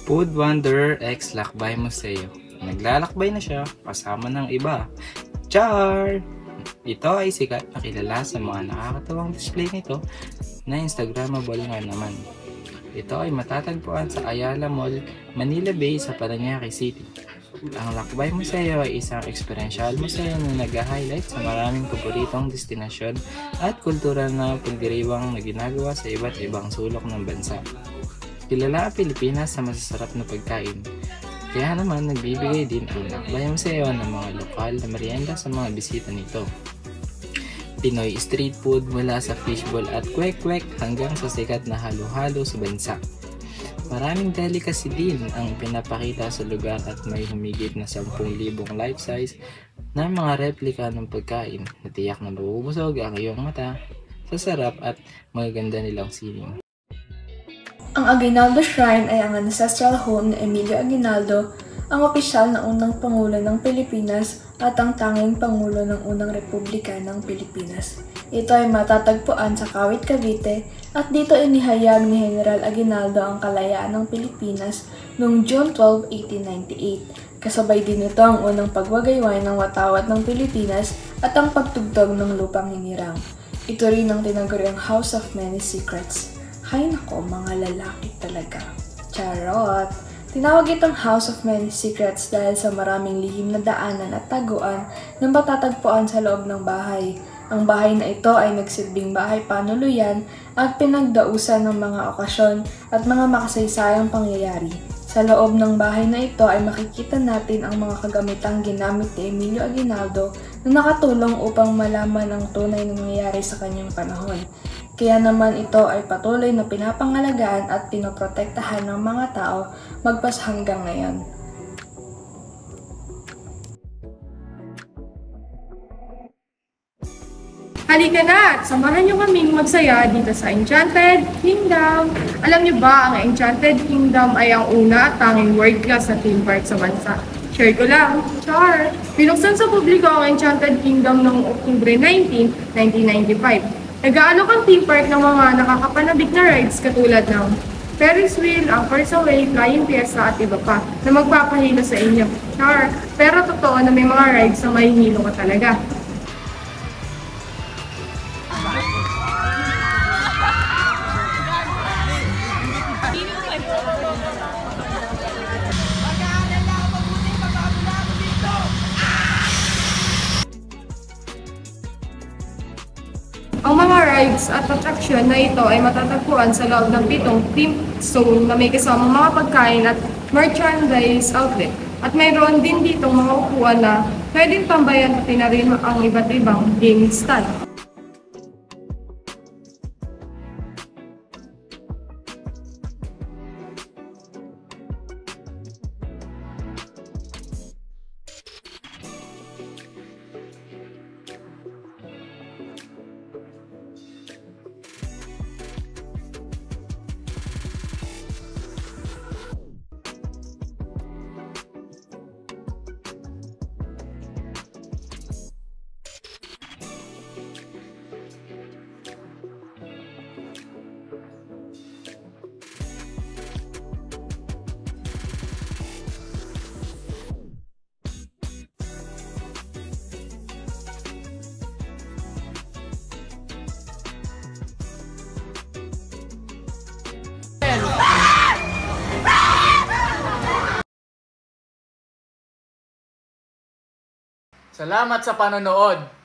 Food Wanderer X Lakbay Museo. Naglalakbay na siya kasama ng iba. Char! Ito ay sikat na kilala sa mga nakakatawang display nito na Instagrammable nga naman. Ito ay matatagpuan sa Ayala Mall, Manila Bay sa Parañaque City. Ang Lakbay Museo ay isang experiential museo na nag-highlight sa maraming paboritong destinasyon at kultural na pagdiriwang na ginagawa sa iba't ibang sulok ng bansa. Kilala ang Pilipinas sa masasarap na pagkain. Kaya naman nagbibigay din ang Lakbay Museo ng mga lokal na merienda sa mga bisita nito. Pinoy street food mula sa fishball at kwek-kwek hanggang sa sikat na halo-halo sa bansa. Maraming delicacy din ang pinapakita sa lugar at may humigit na 10,000 life-size na mga replika ng pagkain na tiyak na mabubusog ang iyong mata sa sarap at magaganda nilang sining. Ang Aguinaldo Shrine ay ang ancestral home ni Emilio Aguinaldo, ang opisyal na unang Pangulo ng Pilipinas at ang tanging Pangulo ng unang Republika ng Pilipinas. Ito ay matatagpuan sa Kawit, Cavite at dito inihayag ni General Aguinaldo ang kalayaan ng Pilipinas noong June 12, 1898. Kasabay din ito ang unang pagwagayway ng watawat ng Pilipinas at ang pagtugtog ng lupang hinirang. Ito rin ang tinaguriang House of Many Secrets. Hay nako, mga lalaki talaga. Charot! Tinawag itong House of Many Secrets dahil sa maraming lihim na daanan at taguan na matatagpuan sa loob ng bahay. Ang bahay na ito ay nagsilbing bahay panuluyan at pinagdausan ng mga okasyon at mga makasaysayang pangyayari. Sa loob ng bahay na ito ay makikita natin ang mga kagamitang ginamit ni Emilio Aguinaldo na nakatulong upang malaman ang tunay na nangyayari sa kanyang panahon. Kaya naman ito ay patuloy na pinapangalagaan at pinoprotektahan ng mga tao magpas hanggang ngayon. Halika na at samahan niyo kaming magsaya dito sa Enchanted Kingdom. Alam niyo ba, ang Enchanted Kingdom ay ang una at tanging world-class na theme park sa bansa. Share ko lang, char! Binuksan sa publiko ang Enchanted Kingdom noong Oktubre 19, 1995. Nag-aalok ang theme park ng mga nakakapanabik na rides katulad ng Ferris wheel, Anchor's Away, Flying Fiesta at iba pa na magpapahilo sa inyo. Char! Pero totoo na may mga rides na mahihilo ka talaga. Ang mga rides at attraction na ito ay matatagpuan sa loob ng 7 theme zone na may kasama mga pagkain at merchandise outlet. At mayroon din dito mga upuan na pwedeng tambayan at na rin ang iba't ibang game style. Salamat sa panonood!